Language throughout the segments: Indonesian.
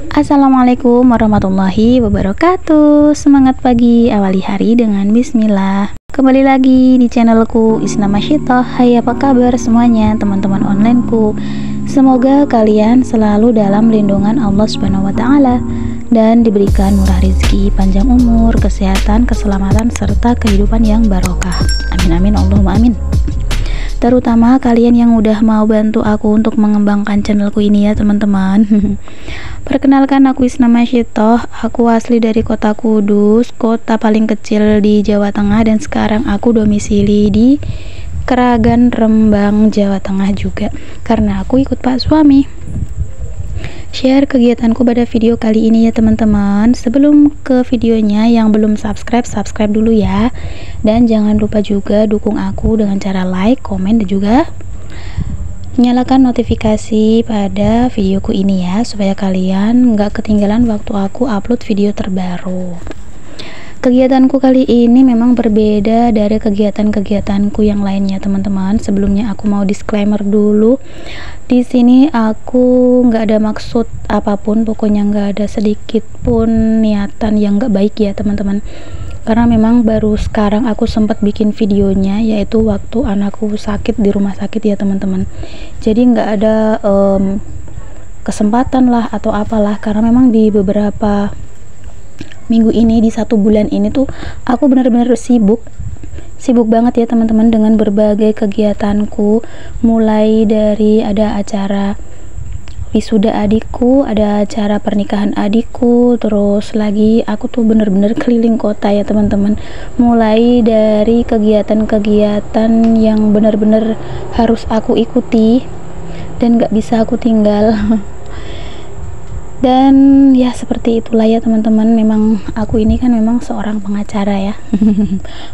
Assalamualaikum warahmatullahi wabarakatuh. Semangat pagi, awali hari dengan bismillah. Kembali lagi di channelku Isna Masyitoh. Hai, apa kabar semuanya teman-teman onlineku? Semoga kalian selalu dalam lindungan Allah Subhanahu wa taala dan diberikan murah rezeki, panjang umur, kesehatan, keselamatan serta kehidupan yang barokah. Amin amin Allahumma amin. Terutama kalian yang udah mau bantu aku untuk mengembangkan channelku ini ya teman-teman. Perkenalkan, aku Isna Masyitoh. Aku asli dari kota Kudus, kota paling kecil di Jawa Tengah, dan sekarang aku domisili di Kragan, Rembang, Jawa Tengah juga karena aku ikut pak suami. Share kegiatanku pada video kali ini ya teman-teman. Sebelum ke videonya, yang belum subscribe dulu ya, dan jangan lupa juga dukung aku dengan cara like, komen, dan juga nyalakan notifikasi pada videoku ini ya, supaya kalian nggak ketinggalan waktu aku upload video terbaru. Kegiatanku kali ini memang berbeda dari kegiatan-kegiatanku yang lainnya teman-teman. Sebelumnya aku mau disclaimer dulu. Di sini aku nggak ada maksud apapun, pokoknya nggak ada sedikit pun niatan yang nggak baik ya teman-teman. Karena memang baru sekarang aku sempat bikin videonya, yaitu waktu anakku sakit di rumah sakit ya teman-teman. Jadi nggak ada kesempatan lah atau apalah, karena memang di beberapa minggu ini, di 1 bulan ini tuh aku benar-benar sibuk banget ya teman-teman dengan berbagai kegiatanku, mulai dari ada acara wisuda adikku, ada acara pernikahan adikku, terus lagi aku tuh bener-bener keliling kota ya teman-teman, mulai dari kegiatan-kegiatan yang bener-bener harus aku ikuti dan gak bisa aku tinggal. Dan ya seperti itulah ya teman-teman, memang aku ini kan memang seorang pengacara ya.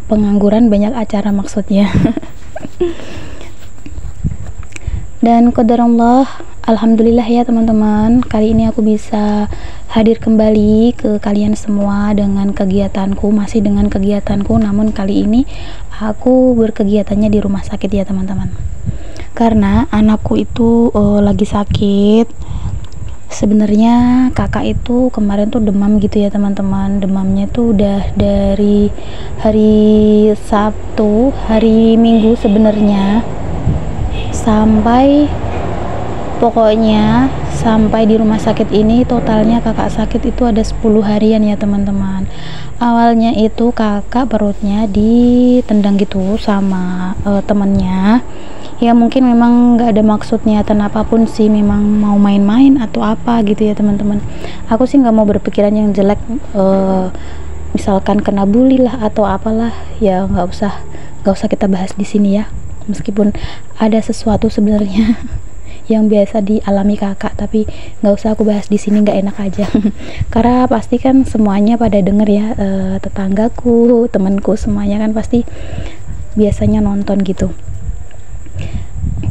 Pengangguran banyak acara maksudnya. Dan qadarullah, alhamdulillah ya teman-teman, kali ini aku bisa hadir kembali ke kalian semua dengan kegiatanku, masih dengan kegiatanku, namun kali ini aku berkegiatannya di rumah sakit ya teman-teman. Karena anakku itu lagi sakit. Sebenarnya kakak itu kemarin tuh demam gitu ya teman-teman. Demamnya tuh udah dari hari Sabtu, hari Minggu sebenarnya, sampai pokoknya sampai di rumah sakit ini totalnya kakak sakit itu ada 10 harian ya teman-teman. Awalnya itu kakak perutnya ditendang gitu sama temennya. Ya mungkin memang nggak ada maksud niatan apapun sih, memang mau main-main atau apa gitu ya teman-teman. Aku sih nggak mau berpikiran yang jelek, misalkan kena bully lah atau apalah, ya nggak usah kita bahas di sini ya. Meskipun ada sesuatu sebenarnya yang biasa dialami kakak, tapi nggak usah aku bahas di sini, nggak enak aja. Karena pasti kan semuanya pada denger ya, tetanggaku, temanku, semuanya kan pasti biasanya nonton gitu.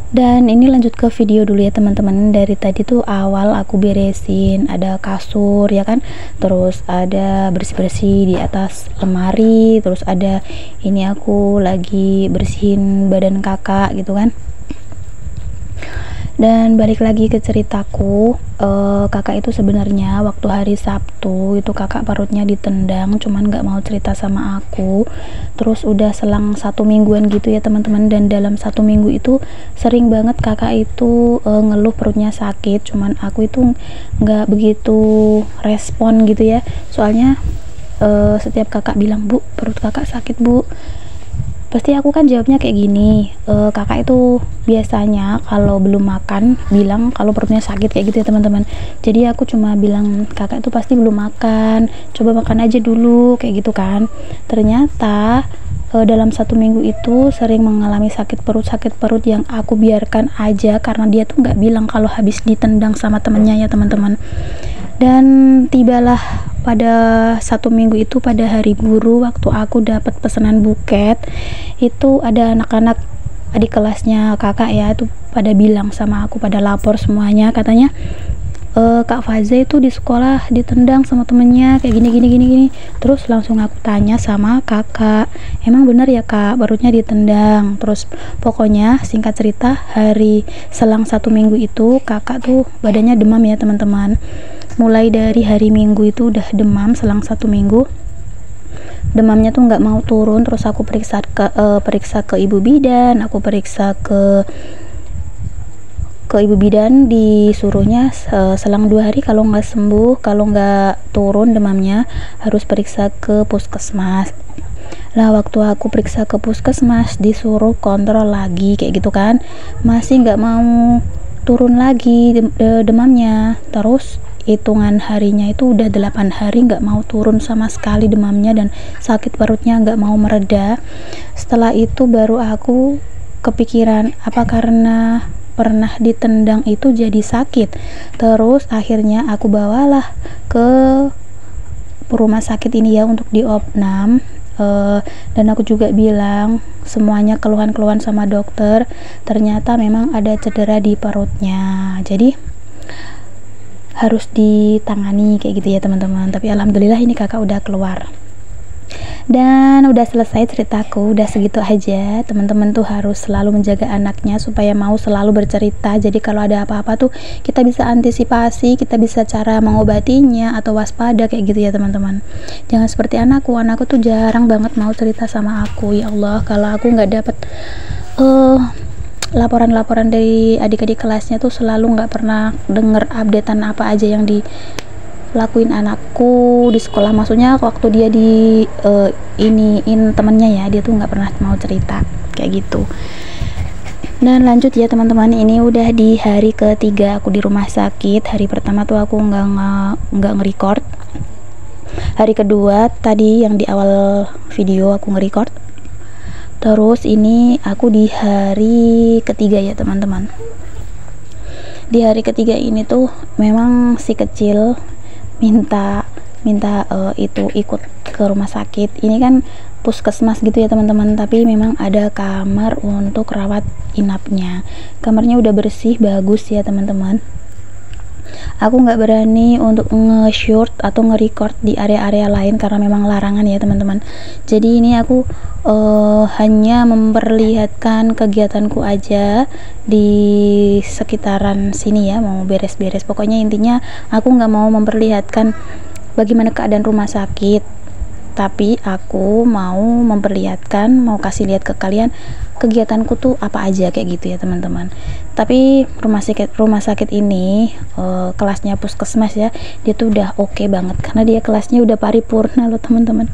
Dan ini lanjut ke video dulu ya teman-teman. Dari tadi tuh awal aku beresin, ada kasur ya kan, terus ada bersih-bersih di atas lemari, terus ada ini aku lagi bersihin badan kakak gitu kan. Dan balik lagi ke ceritaku, kakak itu sebenarnya waktu hari Sabtu itu kakak perutnya ditendang, cuman nggak mau cerita sama aku. Terus udah selang 1 mingguan gitu ya teman-teman, dan dalam 1 minggu itu sering banget kakak itu ngeluh perutnya sakit, cuman aku itu nggak begitu respon gitu ya. Soalnya setiap kakak bilang, "Bu, perut kakak sakit bu," pasti aku kan jawabnya kayak gini, kakak itu biasanya kalau belum makan bilang kalau perutnya sakit kayak gitu ya teman-teman. Jadi aku cuma bilang, kakak itu pasti belum makan, coba makan aja dulu kayak gitu kan. Ternyata dalam 1 minggu itu sering mengalami sakit perut yang aku biarkan aja karena dia tuh nggak bilang kalau habis ditendang sama temennya ya teman-teman. Dan tibalah pada 1 minggu itu, pada hari guru, waktu aku dapat pesanan buket, itu ada anak-anak adik kelasnya kakak ya, itu pada bilang sama aku, pada lapor semuanya, katanya Kak Faza itu di sekolah ditendang sama temennya kayak gini. Terus langsung aku tanya sama kakak, emang bener ya kak perutnya ditendang? Terus pokoknya singkat cerita, hari selang 1 minggu itu kakak tuh badannya demam ya teman-teman. mulai dari hari Minggu itu udah demam selang 1 minggu. Demamnya tuh nggak mau turun, terus aku periksa ke ibu bidan, aku periksa ke ibu bidan, disuruhnya selang 2 hari kalau nggak sembuh, kalau nggak turun demamnya harus periksa ke puskesmas. Lah waktu aku periksa ke puskesmas disuruh kontrol lagi kayak gitu kan, masih nggak mau turun lagi demamnya. Terus hitungan harinya itu udah 8 hari nggak mau turun sama sekali demamnya, dan sakit perutnya nggak mau mereda. Setelah itu baru aku kepikiran, apa karena pernah ditendang itu jadi sakit. Terus akhirnya aku bawalah ke rumah sakit ini ya untuk diopnam. Dan aku juga bilang semuanya keluhan-keluhan sama dokter, ternyata memang ada cedera di perutnya, jadi harus ditangani kayak gitu ya teman-teman. Tapi alhamdulillah ini kakak udah keluar. Dan udah selesai ceritaku, udah segitu aja. Teman-teman tuh harus selalu menjaga anaknya supaya mau selalu bercerita. Jadi kalau ada apa-apa tuh kita bisa antisipasi, kita bisa cara mengobatinya atau waspada kayak gitu ya teman-teman. Jangan seperti anakku tuh jarang banget mau cerita sama aku. Ya Allah, kalau aku nggak dapet laporan-laporan dari adik-adik kelasnya tuh selalu nggak pernah denger updatean apa aja yang dilakuin anakku di sekolah. Maksudnya waktu dia di iniin temennya ya, dia tuh nggak pernah mau cerita kayak gitu. Dan lanjut ya teman-teman, ini udah di hari ketiga aku di rumah sakit. Hari pertama tuh aku nggak nge-record. Hari kedua tadi yang di awal video aku nge-record. Terus ini aku di hari ketiga ya teman-teman. Di hari ketiga ini tuh memang si kecil minta itu ikut ke rumah sakit. Ini kan puskesmas gitu ya teman-teman, tapi memang ada kamar untuk rawat inapnya. Kamarnya udah bersih, bagus ya teman-teman. Aku nggak berani untuk nge-shoot atau nge-record di area-area lain karena memang larangan ya teman-teman. Jadi ini aku hanya memperlihatkan kegiatanku aja di sekitaran sini ya, mau beres-beres. Pokoknya intinya aku nggak mau memperlihatkan bagaimana keadaan rumah sakit, tapi aku mau memperlihatkan, mau kasih lihat ke kalian kegiatanku tuh apa aja kayak gitu ya teman-teman. Tapi rumah sakit ini kelasnya puskesmas ya, dia tuh udah oke banget karena dia kelasnya udah paripurna loh teman-teman.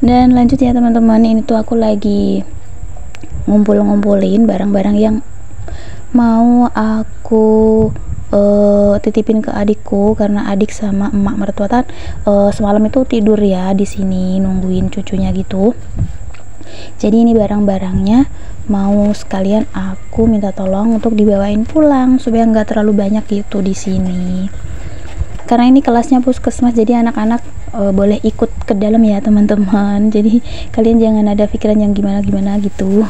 Dan lanjut ya teman-teman, ini tuh aku lagi ngumpulin barang-barang yang mau aku titipin ke adikku, karena adik sama emak mertua kan semalam itu tidur ya di sini nungguin cucunya gitu. Jadi ini barang-barangnya mau sekalian aku minta tolong untuk dibawain pulang supaya nggak terlalu banyak gitu di sini. Karena ini kelasnya puskesmas, jadi anak-anak boleh ikut ke dalam ya teman-teman. Jadi kalian jangan ada pikiran yang gimana-gimana gitu.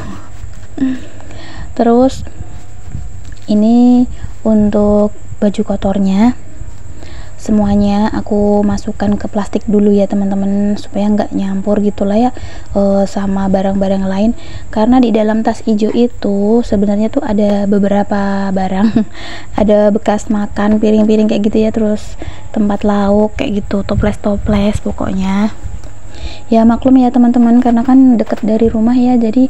Terus ini untuk baju kotornya semuanya aku masukkan ke plastik dulu ya teman-teman, supaya nggak nyampur gitulah ya sama barang-barang lain. Karena di dalam tas hijau itu sebenarnya tuh ada beberapa barang ada bekas makan, piring-piring kayak gitu ya, terus tempat lauk kayak gitu, toples-toples pokoknya. Ya maklum ya teman-teman, karena kan deket dari rumah ya, jadi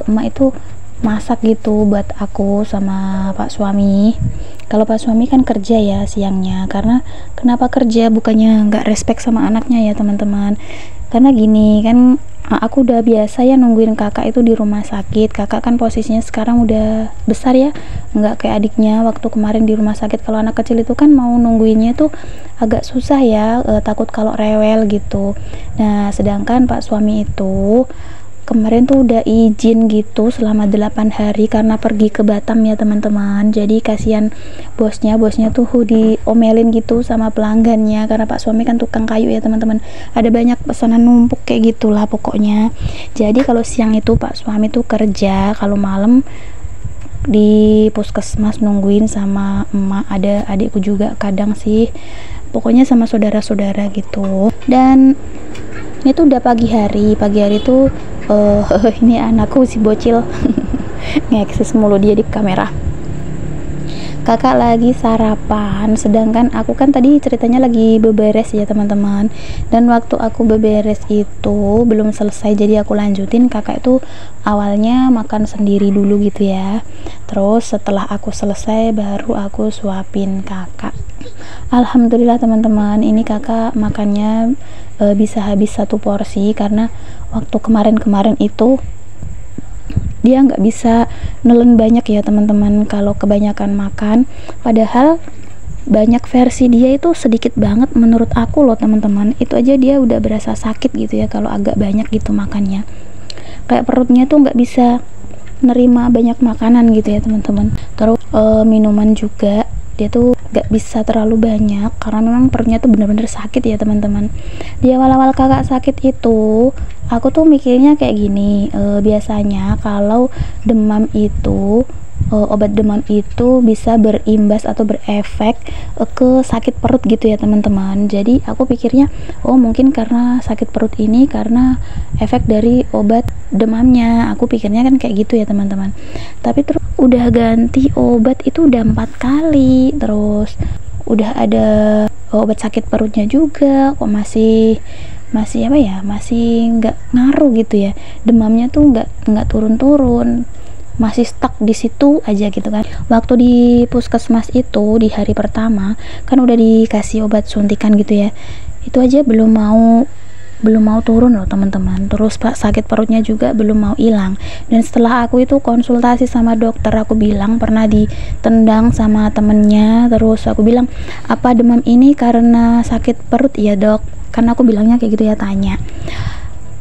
emak itu masak gitu buat aku sama pak suami. Kalau pak suami kan kerja ya siangnya. Karena kenapa kerja, bukannya nggak respect sama anaknya ya teman-teman. Karena gini kan, aku udah biasa ya nungguin kakak itu di rumah sakit. Kakak kan posisinya sekarang udah besar ya, nggak kayak adiknya waktu kemarin di rumah sakit. Kalau anak kecil itu kan mau nungguinnya tuh agak susah ya, takut kalau rewel gitu. Nah sedangkan pak suami itu kemarin tuh udah izin gitu selama 8 hari karena pergi ke Batam ya teman-teman. Jadi kasihan bosnya tuh diomelin gitu sama pelanggannya, karena pak suami kan tukang kayu ya teman-teman, ada banyak pesanan numpuk kayak gitulah pokoknya. Jadi kalau siang itu pak suami tuh kerja, kalau malam di puskesmas nungguin sama emak, ada adikku juga kadang sih, pokoknya sama saudara-saudara gitu. Dan itu udah pagi hari tuh ini anakku si bocil ngeksis mulu dia di kamera. kakak lagi sarapan, sedangkan aku kan tadi ceritanya lagi beberes ya teman-teman. Dan waktu aku beberes itu belum selesai, jadi aku lanjutin. Kakak itu awalnya makan sendiri dulu gitu ya, terus setelah aku selesai baru aku suapin kakak. Alhamdulillah teman-teman, ini kakak makannya bisa habis 1 porsi, karena waktu kemarin-kemarin itu dia nggak bisa nelen banyak ya teman-teman kalau kebanyakan makan, padahal banyak versi dia itu sedikit banget menurut aku loh teman-teman. Itu aja dia udah berasa sakit gitu ya kalau agak banyak gitu makannya, kayak perutnya tuh nggak bisa nerima banyak makanan gitu ya teman-teman. Terus minuman juga dia tuh gak bisa terlalu banyak karena memang perutnya tuh bener-bener sakit ya teman-teman. Di awal-awal kakak sakit itu aku tuh mikirnya kayak gini, biasanya kalau demam itu obat demam itu bisa berimbas atau berefek ke sakit perut gitu ya teman-teman. Jadi aku pikirnya oh mungkin karena sakit perut ini karena efek dari obat demamnya, aku pikirnya kan kayak gitu ya teman-teman. Tapi terus udah ganti obat itu udah 4 kali, terus udah ada obat sakit perutnya juga kok masih apa ya, masih nggak ngaruh gitu ya, demamnya tuh nggak turun-turun, masih stuck di situ aja gitu kan. Waktu di puskesmas itu di hari pertama kan udah dikasih obat suntikan gitu ya, itu aja belum mau turun loh teman-teman. Terus sakit perutnya juga belum mau hilang. Dan setelah aku itu konsultasi sama dokter, aku bilang pernah ditendang sama temennya, terus aku bilang apa demam ini karena sakit perut ya dok, karena aku bilangnya kayak gitu ya, tanya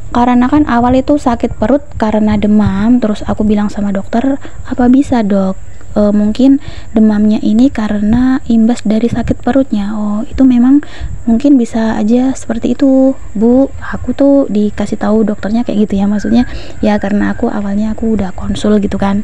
karena kan awal itu sakit perut karena demam. Terus aku bilang sama dokter apa bisa dok mungkin demamnya ini karena imbas dari sakit perutnya. Oh itu memang mungkin bisa aja seperti itu bu, aku tuh dikasih tahu dokternya kayak gitu ya, maksudnya ya karena awalnya aku udah konsul gitu kan.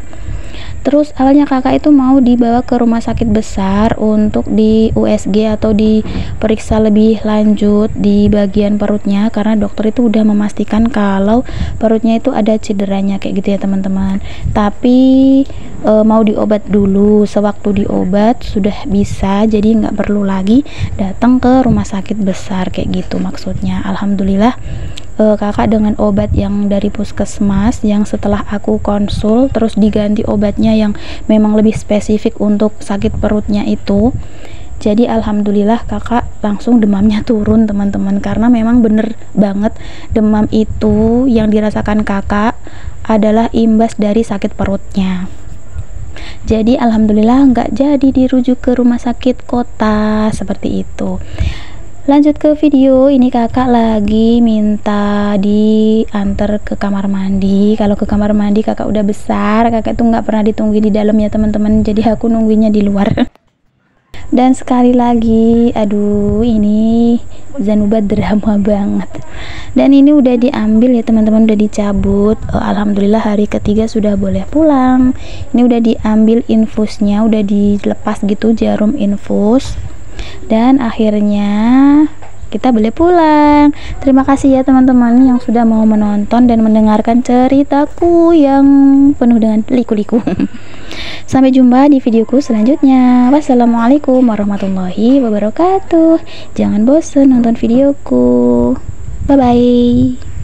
Terus awalnya kakak itu mau dibawa ke rumah sakit besar untuk di USG atau diperiksa lebih lanjut di bagian perutnya, karena dokter itu udah memastikan kalau perutnya itu ada cederanya kayak gitu ya teman-teman. Tapi mau diobat dulu, sewaktu diobat sudah bisa, jadi nggak perlu lagi datang ke rumah sakit besar kayak gitu maksudnya. Alhamdulillah kakak dengan obat yang dari puskesmas yang setelah aku konsul terus diganti obatnya yang memang lebih spesifik untuk sakit perutnya itu, jadi alhamdulillah kakak langsung demamnya turun teman-teman. Karena memang bener banget demam itu yang dirasakan kakak adalah imbas dari sakit perutnya. Jadi alhamdulillah nggak jadi dirujuk ke rumah sakit kota seperti itu. Lanjut ke video, ini kakak lagi minta diantar ke kamar mandi. Kalau ke kamar mandi kakak udah besar, kakak tuh nggak pernah ditungguin di dalam ya teman-teman, jadi aku nungguinnya di luar. Dan sekali lagi, aduh ini Zanuba drama banget. Dan ini udah diambil ya teman-teman, udah dicabut. Alhamdulillah hari ketiga sudah boleh pulang. Ini udah diambil infusnya, udah dilepas gitu jarum infus. Dan akhirnya kita boleh pulang. Terima kasih ya teman-teman yang sudah mau menonton dan mendengarkan ceritaku yang penuh dengan liku-liku. Sampai jumpa di videoku selanjutnya. Wassalamualaikum warahmatullahi wabarakatuh. Jangan bosan nonton videoku. Bye bye.